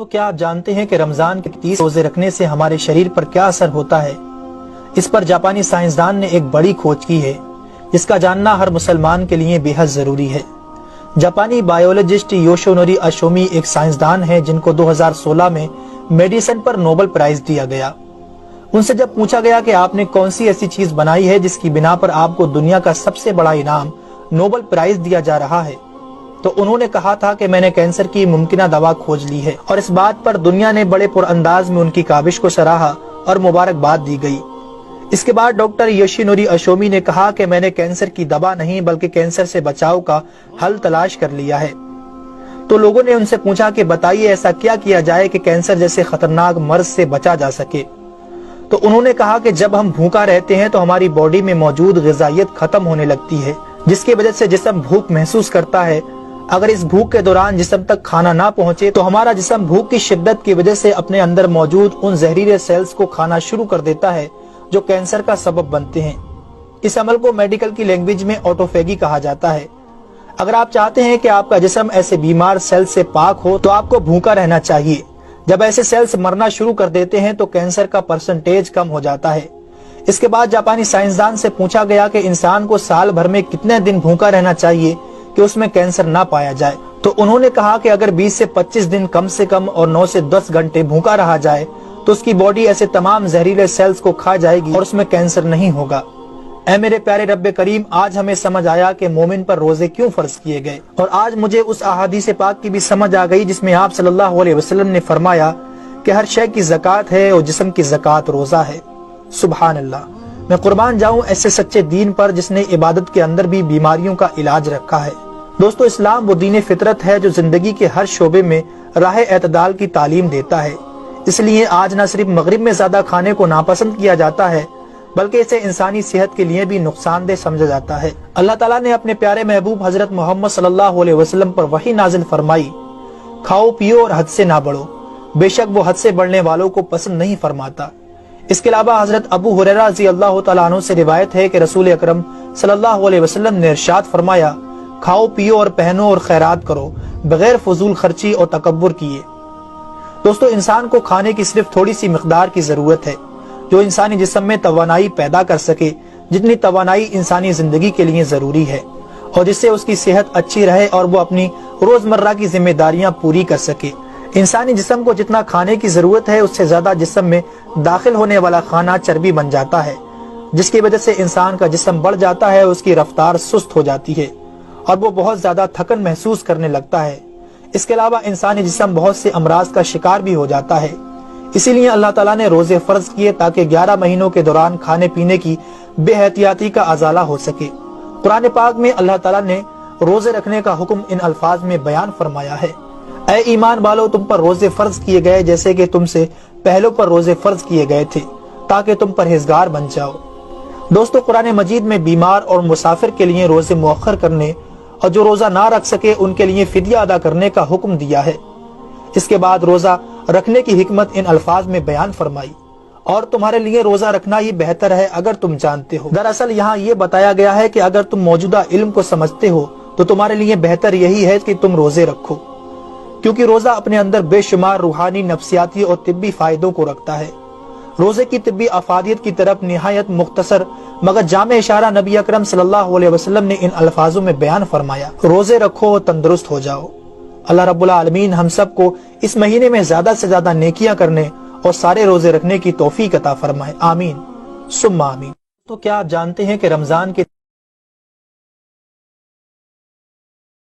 تو کیا آپ جانتے ہیں کہ رمضان کے 30 روزے رکھنے سے ہمارے شریر پر کیا اثر ہوتا ہے؟ اس پر جاپانی سائنسدان نے ایک بڑی کھوج کی ہے جس کا جاننا ہر مسلمان کے لیے بے حد ضروری ہے۔ جاپانی بایولوجسٹ یوشونوری اشومی ایک سائنسدان ہے جن کو 2016 میں میڈیسن پر نوبل پرائز دیا گیا۔ ان سے جب پوچھا گیا کہ آپ نے کون سی ایسی چیز بنائی ہے جس کی بنا پر آپ کو دنیا کا سب سے بڑا انعام نوبل پرائز دیا جا رہا ہے، تو انہوں نے کہا تھا کہ میں نے کینسر کی ممکنہ دوا کھوج لی ہے، اور اس بات پر دنیا نے بڑے پر انداز میں ان کی کاوش کو سراہا اور مبارکباد دی گئی۔ اس کے بعد ڈاکٹر یوشینوری اشومی نے کہا کہ میں نے کینسر کی دوا نہیں بلکہ کینسر سے بچاؤ کا حل تلاش کر لیا ہے۔ تو لوگوں نے ان سے پوچھا کہ بتائیے ایسا کیا جائے کہ کینسر جیسے خطرناک مرض سے بچا جا سکے؟ تو انہوں نے کہا کہ جب ہم بھوکا رہتے ہیں تو ہماری باڈی میں موجود غذائیت ختم ہونے لگتی ہے، جس کی وجہ سے جسم بھوک محسوس کرتا ہے۔ اگر اس بھوک کے دوران جسم تک کھانا نہ پہنچے تو ہمارا جسم بھوک کی شدت کی وجہ سے اپنے اندر موجود ان زہریلے سیلز کو کھانا شروع کر دیتا ہے جو کینسر کا سبب بنتے ہیں۔ اس عمل کو میڈیکل کی لینگویج میں آٹوفیگی کہا جاتا ہے۔ اگر آپ چاہتے ہیں کہ آپ کا جسم ایسے بیمار سیل سے پاک ہو تو آپ کو بھوکا رہنا چاہیے۔ جب ایسے سیلز مرنا شروع کر دیتے ہیں تو کینسر کا پرسنٹیج کم ہو جاتا ہے۔ اس کے بعد جاپانی سائنسدان سے پوچھا گیا کہ انسان کو سال بھر میں کتنے دن بھوکا رہنا چاہیے کہ اس میں کینسر نہ پایا جائے؟ تو انہوں نے کہا کہ اگر 20 سے 25 دن کم سے کم اور 9 سے 10 گھنٹے بھوکا رہا جائے تو اس کی باڈی ایسے تمام زہریلے سیلز کو کھا جائے گی اور اس میں کینسر نہیں ہوگا۔ اے میرے پیارے رب کریم، آج ہمیں سمجھ آیا کہ مومن پر روزے کیوں فرض کیے گئے، اور آج مجھے اس احادیث پاک کی بھی سمجھ آ گئی جس میں آپ صلی اللہ علیہ وسلم نے فرمایا کہ ہر شے کی زکوٰۃ ہے اور جسم کی زکوٰۃ روزہ ہے۔ سبحان اللہ! میں قربان جاؤں ایسے سچے دین پر جس نے عبادت کے اندر بھی بیماریوں کا علاج رکھا ہے۔ دوستو، اسلام وہ دین فطرت ہے جو زندگی کے ہر شعبے میں راہ اعتدال کی تعلیم دیتا ہے۔ اس لیے آج نہ صرف مغرب میں زیادہ کھانے کو ناپسند کیا جاتا ہے بلکہ اسے انسانی صحت کے لیے بھی نقصان دہ سمجھا جاتا ہے۔ اللہ تعالیٰ نے اپنے پیارے محبوب حضرت محمد صلی اللہ علیہ وسلم پر وحی نازل فرمائی، کھاؤ پیو اور حد سے نہ بڑھو، بے شک وہ حد سے بڑھنے والوں کو پسند نہیں فرماتا۔ اس کے علاوہ حضرت ابو ہریرہ رضی اللہ تعالیٰ عنہ سے روایت ہے کہ رسول اکرم صلی اللہ علیہ وسلم نے ارشاد فرمایا، کھاؤ پیو اور پہنو اور خیرات کرو بغیر فضول خرچی اور تکبر کیے۔ دوستو، انسان کو کھانے کی صرف تھوڑی سی مقدار کی ضرورت ہے جو انسانی جسم میں توانائی پیدا کر سکے، جتنی توانائی انسانی زندگی کے لیے ضروری ہے، اور جس سے اس کی صحت اچھی رہے اور وہ اپنی روزمرہ کی ذمہ داریاں پوری کر سکے۔ انسانی جسم کو جتنا کھانے کی ضرورت ہے اس سے زیادہ جسم میں داخل ہونے والا کھانا چربی بن جاتا ہے، جس کی وجہ سے انسان کا جسم بڑھ جاتا ہے، اس کی رفتار سست ہو جاتی ہے اور وہ بہت زیادہ تھکن محسوس کرنے لگتا ہے۔ اس کے علاوہ انسانی جسم بہت سے امراض کا شکار بھی ہو جاتا ہے۔ اسی لیے اللہ تعالیٰ نے روزے فرض کیے تاکہ 11 مہینوں کے دوران کھانے پینے کی بے احتیاطی کا ازالہ ہو سکے۔ قرآن پاک میں اللہ تعالیٰ نے روزے رکھنے کا حکم ان الفاظ میں بیان فرمایا ہے، اے ایمان والو، تم پر روزے فرض کیے گئے جیسے کہ تم سے پہلوں پر روزے فرض کیے گئے تھے تاکہ تم پرہیزگار بن جاؤ۔ دوستو، قرآن مجید میں بیمار اور مسافر کے لیے روزے مؤخر کرنے اور جو روزہ نہ رکھ سکے ان کے لیے فدیہ ادا کرنے کا حکم دیا ہے۔ اس کے بعد روزہ رکھنے کی حکمت ان الفاظ میں بیان فرمائی، اور تمہارے لیے روزہ رکھنا ہی بہتر ہے اگر تم جانتے ہو۔ دراصل یہاں یہ بتایا گیا ہے کہ اگر تم موجودہ علم کو سمجھتے ہو تو تمہارے لیے بہتر یہی ہے کہ تم روزے رکھو، کیونکہ روزہ اپنے اندر بے شمار روحانی، نفسیاتی اور طبی فائدوں کو رکھتا ہے۔ روزے کی طبی افادیت کی طرف نہایت مختصر مگر جامع اشارہ نبی اکرم صلی اللہ علیہ وسلم نے ان الفاظوں میں بیان فرمایا، روزے رکھو اور تندرست ہو جاؤ۔ اللہ رب العالمین ہم سب کو اس مہینے میں زیادہ سے زیادہ نیکیاں کرنے اور سارے روزے رکھنے کی توفیق عطا فرمائے، آمین ثم آمین۔ تو کیا آپ جانتے ہیں کہ رمضان کے